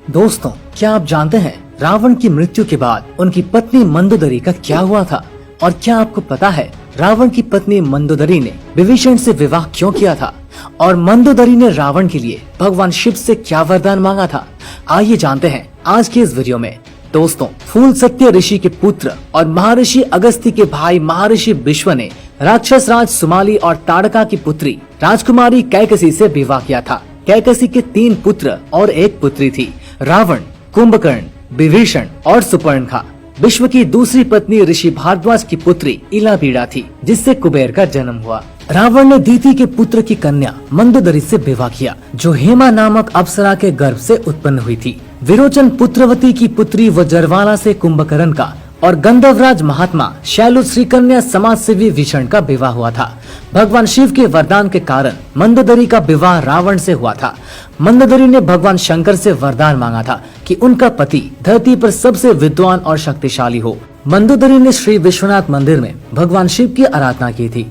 दोस्तों, क्या आप जानते हैं रावण की मृत्यु के बाद उनकी पत्नी मंदोदरी का क्या हुआ था? और क्या आपको पता है रावण की पत्नी मंदोदरी ने विभीषण से विवाह क्यों किया था? और मंदोदरी ने रावण के लिए भगवान शिव से क्या वरदान मांगा था? आइए जानते हैं आज की इस वीडियो में। दोस्तों, फूल सत्य ऋषि के पुत्र और महर्षि अगस्त्य के भाई महर्षि विश्व ने राक्षस राज सुमाली और ताड़का की पुत्री राजकुमारी कैकसी से विवाह किया था। कैकसी के 3 पुत्र और 1 पुत्री थी, रावण, कुंभकर्ण, विभीषण और सुपर्णखा। विश्व की दूसरी पत्नी ऋषि भारद्वाज की पुत्री इलाबीड़ा थी, जिससे कुबेर का जन्म हुआ। रावण ने दीति के पुत्र की कन्या मंदोदरी से विवाह किया, जो हेमा नामक अप्सरा के गर्भ से उत्पन्न हुई थी। विरोचन पुत्रवती की पुत्री वज्रवाला से कुंभकर्ण का और गंधर्वराज महात्मा शैलुश्री कन्या समाजसेवी विषण का विवाह हुआ था। भगवान शिव के वरदान के कारण मंदोदरी का विवाह रावण से हुआ था। मंदोदरी ने भगवान शंकर से वरदान मांगा था कि उनका पति धरती पर सबसे विद्वान और शक्तिशाली हो। मंदोदरी ने श्री विश्वनाथ मंदिर में भगवान शिव की आराधना की थी।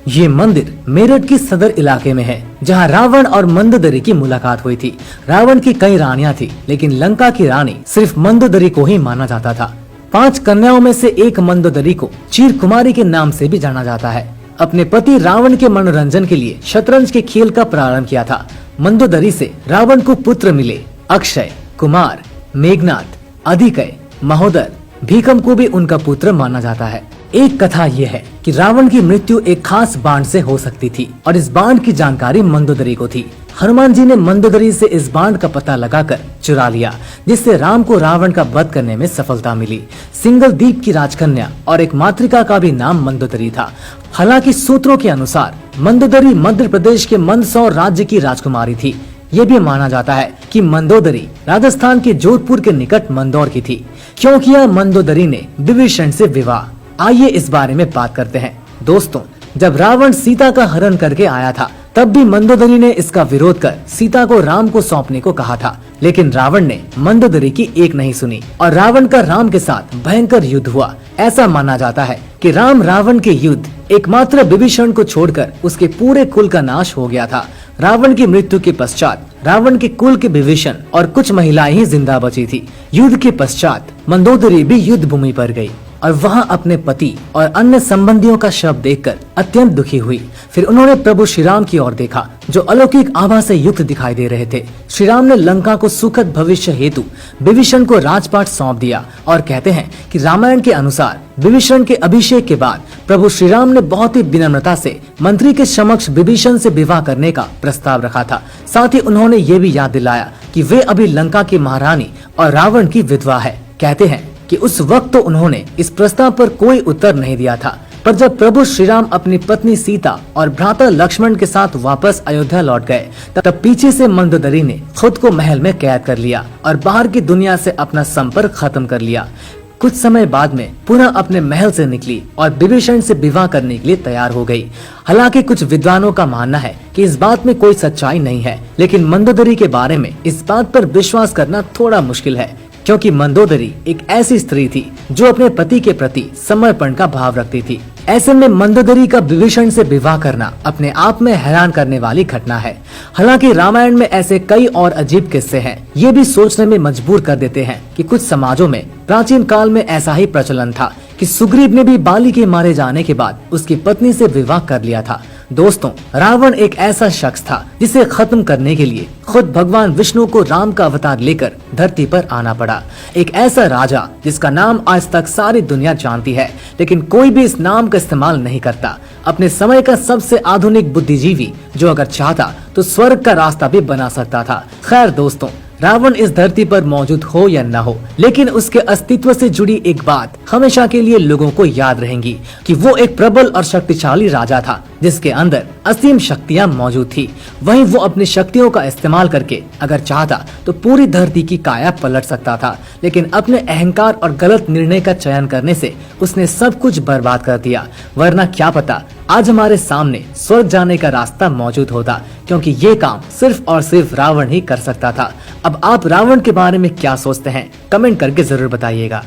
ये मंदिर मेरठ की सदर इलाके में है, जहां रावण और मंदोदरी की मुलाकात हुई थी। रावण की कई रानियां थी, लेकिन लंका की रानी सिर्फ मंदोदरी को ही माना जाता था। 5 कन्याओं में से एक मंदोदरी को चीर कुमारी के नाम से भी जाना जाता है। अपने पति रावण के मनोरंजन के लिए शतरंज के खेल का प्रारंभ किया था। मंदोदरी से रावण को पुत्र मिले, अक्षय, कुमार, मेघनाद, अधिकय, महोदर, भीकम को भी उनका पुत्र माना जाता है। एक कथा यह है कि रावण की मृत्यु एक खास बाण से हो सकती थी, और इस बाण की जानकारी मंदोदरी को थी। हनुमान जी ने मंदोदरी से इस बाण का पता लगाकर चुरा लिया, जिससे राम को रावण का वध करने में सफलता मिली। सिंगल द्वीप की राजकन्या और एक मातृका का भी नाम मंदोदरी था। हालांकि सूत्रों के अनुसार मंदोदरी मध्य प्रदेश के मंदसौर राज्य की राजकुमारी थी। ये भी माना जाता है कि मंदोदरी राजस्थान के जोधपुर के निकट मंदौर की थी। क्यों किया मंदोदरी ने विभीषण से विवाह? आइए इस बारे में बात करते हैं। दोस्तों, जब रावण सीता का हरण करके आया था, तब भी मंदोदरी ने इसका विरोध कर सीता को राम को सौंपने को कहा था, लेकिन रावण ने मंदोदरी की एक नहीं सुनी और रावण का राम के साथ भयंकर युद्ध हुआ। ऐसा माना जाता है कि राम रावण के युद्ध एकमात्र विभीषण को छोड़कर उसके पूरे कुल का नाश हो गया था। रावण की मृत्यु के पश्चात रावण के कुल के विभीषण और कुछ महिलाएं ही जिंदा बची थी। युद्ध के पश्चात मंदोदरी भी युद्ध भूमि पर गई और वहां अपने पति और अन्य संबंधियों का शव देखकर अत्यंत दुखी हुई। फिर उन्होंने प्रभु श्री राम की ओर देखा, जो अलौकिक आभा से युक्त दिखाई दे रहे थे। श्री राम ने लंका को सुखद भविष्य हेतु विभीषण को राजपाट सौंप दिया, और कहते हैं कि रामायण के अनुसार विभीषण के अभिषेक के बाद प्रभु श्री राम ने बहुत ही विनम्रता से मंत्री के समक्ष विभीषण से विवाह करने का प्रस्ताव रखा था। साथ ही उन्होंने ये भी याद दिलाया कि वे अभी लंका की महारानी और रावण की विधवा है। कहते हैं कि उस वक्त तो उन्होंने इस प्रस्ताव पर कोई उत्तर नहीं दिया था, पर जब प्रभु श्री राम अपनी पत्नी सीता और भ्राता लक्ष्मण के साथ वापस अयोध्या लौट गए, तब पीछे से मंदोदरी ने खुद को महल में कैद कर लिया और बाहर की दुनिया से अपना संपर्क खत्म कर लिया। कुछ समय बाद में पुनः अपने महल से निकली और विभीषण से विवाह करने के लिए तैयार हो गई। हालांकि कुछ विद्वानों का मानना है कि इस बात में कोई सच्चाई नहीं है, लेकिन मंदोदरी के बारे में इस बात पर विश्वास करना थोड़ा मुश्किल है, क्योंकि मंदोदरी एक ऐसी स्त्री थी जो अपने पति के प्रति समर्पण का भाव रखती थी। ऐसे में मंदोदरी का विभीषण से विवाह करना अपने आप में हैरान करने वाली घटना है। हालांकि रामायण में ऐसे कई और अजीब किस्से हैं। ये भी सोचने में मजबूर कर देते हैं कि कुछ समाजों में प्राचीन काल में ऐसा ही प्रचलन था कि सुग्रीव ने भी बाली के मारे जाने के बाद उसकी पत्नी से विवाह कर लिया था। दोस्तों, रावण एक ऐसा शख्स था जिसे खत्म करने के लिए खुद भगवान विष्णु को राम का अवतार लेकर धरती पर आना पड़ा। एक ऐसा राजा जिसका नाम आज तक सारी दुनिया जानती है, लेकिन कोई भी इस नाम का इस्तेमाल नहीं करता। अपने समय का सबसे आधुनिक बुद्धिजीवी, जो अगर चाहता तो स्वर्ग का रास्ता भी बना सकता था। खैर दोस्तों, रावण इस धरती पर मौजूद हो या न हो, लेकिन उसके अस्तित्व से जुड़ी एक बात हमेशा के लिए लोगों को याद रहेंगी कि वो एक प्रबल और शक्तिशाली राजा था, जिसके अंदर असीम शक्तियां मौजूद थी। वहीं वो अपनी शक्तियों का इस्तेमाल करके अगर चाहता तो पूरी धरती की काया पलट सकता था, लेकिन अपने अहंकार और गलत निर्णय का चयन करने से उसने सब कुछ बर्बाद कर दिया। वरना क्या पता आज हमारे सामने स्वर्ग जाने का रास्ता मौजूद होता, क्योंकि ये काम सिर्फ और सिर्फ रावण ही कर सकता था। अब आप रावण के बारे में क्या सोचते हैं? कमेंट करके जरूर बताइएगा।